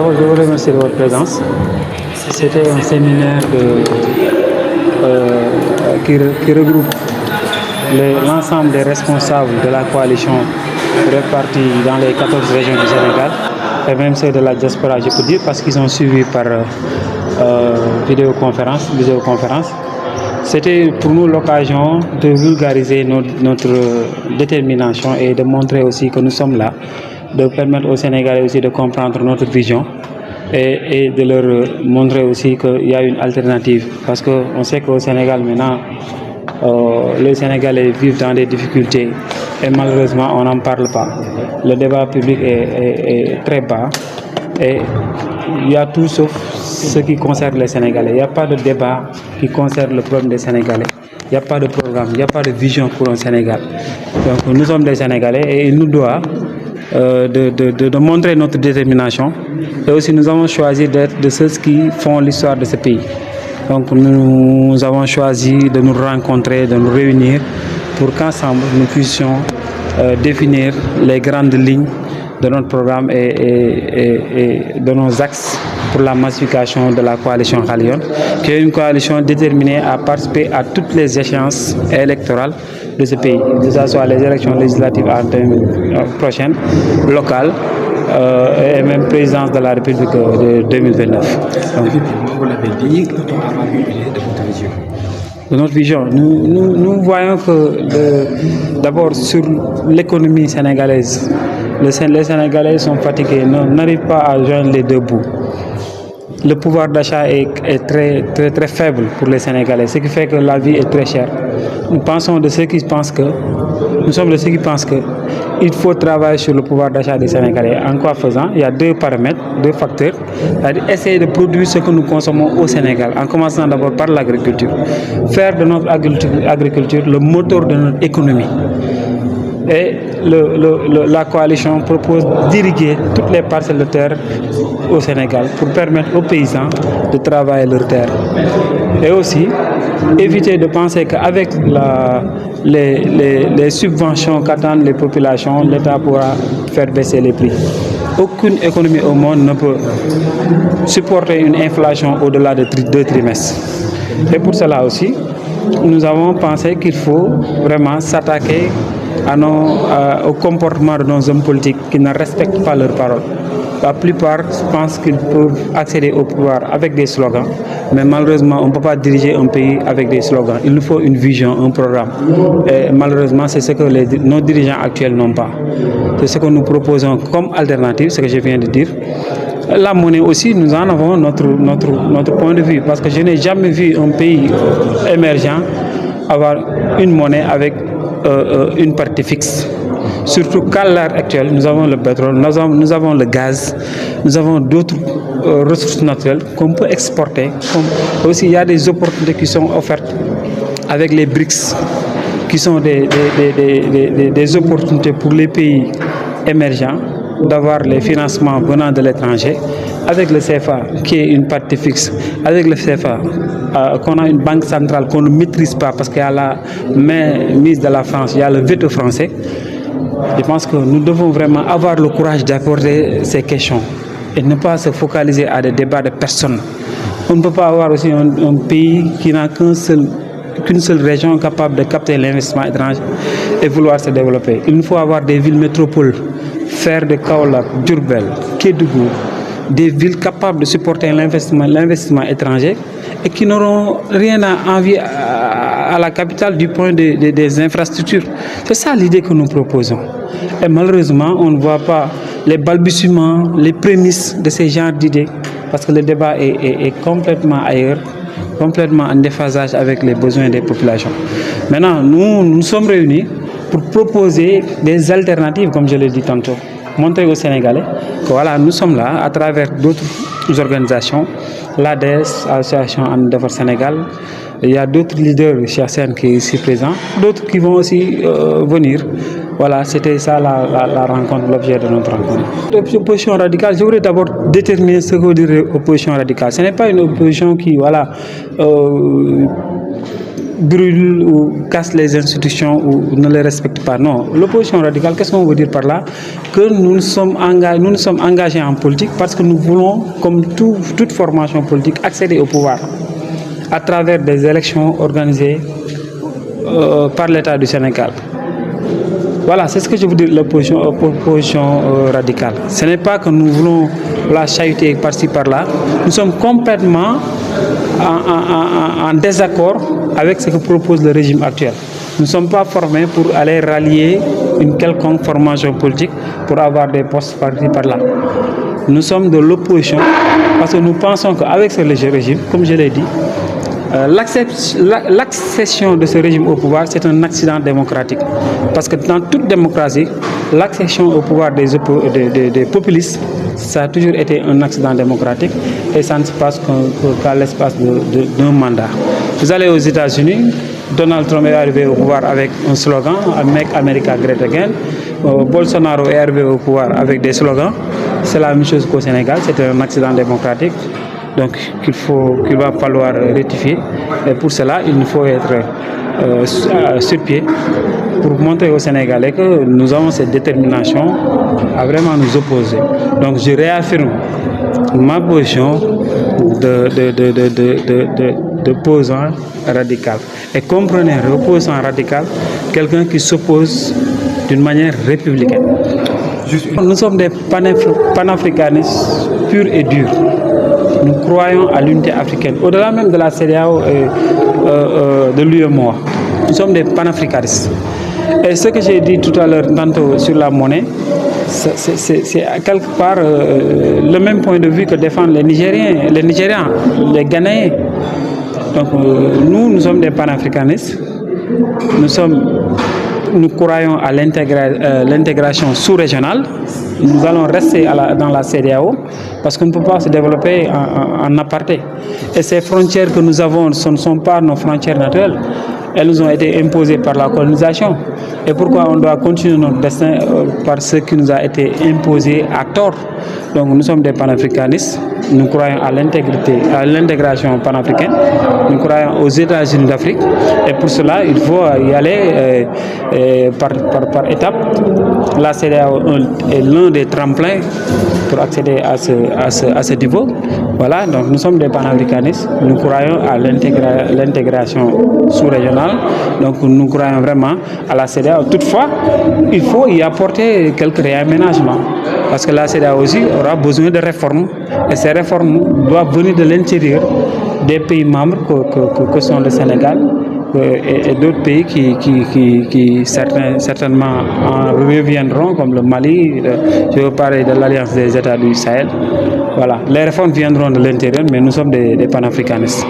D'abord, je vous remercie de votre présence. C'était un séminaire qui regroupe l'ensemble des responsables de la coalition répartis dans les 14 régions du Sénégal, et même ceux de la diaspora, je peux dire, parce qu'ils ont suivi par vidéoconférence. C'était pour nous l'occasion de vulgariser notre détermination et de montrer aussi que nous sommes là, de permettre aux Sénégalais aussi de comprendre notre vision et de leur montrer aussi qu'il y a une alternative. Parce qu'on sait qu'au Sénégal maintenant, les Sénégalais vivent dans des difficultés et malheureusement on n'en parle pas. Le débat public est très bas et il y a tout sauf ce qui concerne les Sénégalais. Il n'y a pas de débat qui concerne le problème des Sénégalais. Il n'y a pas de programme, il n'y a pas de vision pour un Sénégal. Donc nous sommes des Sénégalais et il nous doit de montrer notre détermination. Et aussi nous avons choisi d'être de ceux qui font l'histoire de ce pays. Donc nous avons choisi de nous rencontrer, de nous réunir pour qu'ensemble nous puissions définir les grandes lignes de notre programme et de nos axes pour la massification de la coalition Khalion, qui est une coalition déterminée à participer à toutes les échéances électorales de ce pays, que ce soit les élections législatives prochaines, locales, et même présidence de la République de 2029. Donc, vous l'avez dit, peut-on avoir une idée de votre vision? De notre vision, nous voyons que d'abord sur l'économie sénégalaise, les Sénégalais sont fatigués, n'arrivent pas à joindre les deux bouts. Le pouvoir d'achat est très faible pour les Sénégalais, ce qui fait que la vie est très chère. Nous sommes de ceux qui pensent qu'il faut travailler sur le pouvoir d'achat des Sénégalais. En quoi faisant? Il y a deux paramètres, deux facteurs. C'est-à-dire essayer de produire ce que nous consommons au Sénégal, en commençant d'abord par l'agriculture. Faire de notre agriculture le moteur de notre économie. Et la coalition propose d'irriguer toutes les parcelles de terre au Sénégal pour permettre aux paysans de travailler leur terre. Et aussi, éviter de penser qu'avec les subventions qu'attendent les populations, l'État pourra faire baisser les prix. Aucune économie au monde ne peut supporter une inflation au-delà de 2 trimestres. Et pour cela aussi, nous avons pensé qu'il faut vraiment s'attaquer au comportement de nos hommes politiques qui ne respectent pas leurs paroles. La plupart pensent qu'ils peuvent accéder au pouvoir avec des slogans, mais malheureusement, on ne peut pas diriger un pays avec des slogans. Il nous faut une vision, un programme. Et malheureusement, c'est ce que nos dirigeants actuels n'ont pas. C'est ce que nous proposons comme alternative, ce que je viens de dire. La monnaie aussi, nous en avons notre point de vue, parce que je n'ai jamais vu un pays émergent avoir une monnaie avec une partie fixe. Surtout qu'à l'heure actuelle, nous avons le pétrole, nous avons le gaz, nous avons d'autres ressources naturelles qu'on peut exporter. Aussi, il y a des opportunités qui sont offertes avec les BRICS, qui sont des opportunités pour les pays émergents d'avoir les financements venant de l'étranger, avec le CFA qui est une partie fixe, avec le CFA qu'on a une banque centrale qu'on ne maîtrise pas parce qu'il y a la main mise de la France, il y a le veto français. Je pense que nous devons vraiment avoir le courage d'aborder ces questions et ne pas se focaliser à des débats de personnes. On ne peut pas avoir aussi un pays qui n'a qu'une seule région capable de capter l'investissement étranger et vouloir se développer. Il nous faut avoir des villes métropoles, faire de Kaolack, Diourbel, Kédougou, des villes capables de supporter l'investissement étranger et qui n'auront rien à envier à la capitale du point des infrastructures. C'est ça l'idée que nous proposons. Et malheureusement, on ne voit pas les balbutiements, les prémices de ces genres d'idées, parce que le débat est complètement ailleurs, complètement en déphasage avec les besoins des populations. Maintenant, nous sommes réunis pour proposer des alternatives, comme je l'ai dit tantôt. Montrer aux Sénégalais que voilà, nous sommes là à travers d'autres organisations, l'ADES, Association En Défense Sénégal. Il y a d'autres leaders chez ASEAN qui sont ici présents, d'autres qui vont aussi venir. Voilà, c'était ça la rencontre, l'objet de notre rencontre. L'opposition radicale, je voudrais d'abord déterminer ce que veut dire opposition radicale. Ce n'est pas une opposition qui, voilà, brûle ou casse les institutions ou ne les respecte pas. Non, l'opposition radicale, qu'est-ce qu'on veut dire par là? Que nous sommes engagés en politique parce que nous voulons, comme toute formation politique, accéder au pouvoir à travers des élections organisées par l'État du Sénégal. Voilà, c'est ce que je veux dire, l'opposition radicale. Ce n'est pas que nous voulons la chahuter par-ci par-là. Nous sommes complètement en désaccord avec ce que propose le régime actuel. Nous ne sommes pas formés pour aller rallier une quelconque formation politique pour avoir des postes par-ci par-là. Nous sommes de l'opposition parce que nous pensons qu'avec ce régime, comme je l'ai dit, l'accession de ce régime au pouvoir, c'est un accident démocratique. Parce que dans toute démocratie, l'accession au pouvoir des populistes, ça a toujours été un accident démocratique et ça ne se passe qu'à l'espace d'un mandat. Vous allez aux États-Unis, Donald Trump est arrivé au pouvoir avec un slogan, Make America Great Again. Bolsonaro est arrivé au pouvoir avec des slogans. C'est la même chose qu'au Sénégal, c'est un accident démocratique. Donc qu'il va falloir rectifier. Et pour cela, il nous faut être sur pied pour montrer aux Sénégalais que nous avons cette détermination à vraiment nous opposer. Donc je réaffirme ma position d'opposant radical. Et comprenez, opposant radical, quelqu'un qui s'oppose d'une manière républicaine. Nous sommes des panafricanistes purs et durs. Nous croyons à l'unité africaine. Au-delà même de la CEDEAO et de l'UEMOA, nous sommes des panafricanistes. Et ce que j'ai dit tout à l'heure, tantôt sur la monnaie, c'est quelque part le même point de vue que défendent les Nigériens, les Ghanéens. Donc nous sommes des panafricanistes. Nous croyons à l'intégration sous-régionale. Nous allons rester dans la CEDEAO parce qu'on ne peut pas se développer en aparté. Et ces frontières que nous avons, ce ne sont pas nos frontières naturelles. Elles nous ont été imposées par la colonisation. Et pourquoi on doit continuer notre destin par ce qui nous a été imposé à tort? Donc nous sommes des panafricanistes. Nous croyons à l'intégrité, à l'intégration panafricaine. Nous croyons aux États-Unis d'Afrique. Et pour cela, il faut y aller par étapes. La CEDEAO est l'un des tremplins pour accéder à ce niveau. Voilà, donc nous sommes des panafricanistes. Nous croyons à l'intégration sous-régionale. Donc nous croyons vraiment à la CEDEAO. Toutefois, il faut y apporter quelques réaménagements. Parce que la CEDEAO aussi aura besoin de réformes. Et ces réformes doivent venir de l'intérieur des pays membres que sont le Sénégal et d'autres pays qui certainement en reviendront, comme le Mali. Je veux parler de l'Alliance des États du Sahel. Voilà, les réformes viendront de l'intérieur, mais nous sommes des panafricanistes.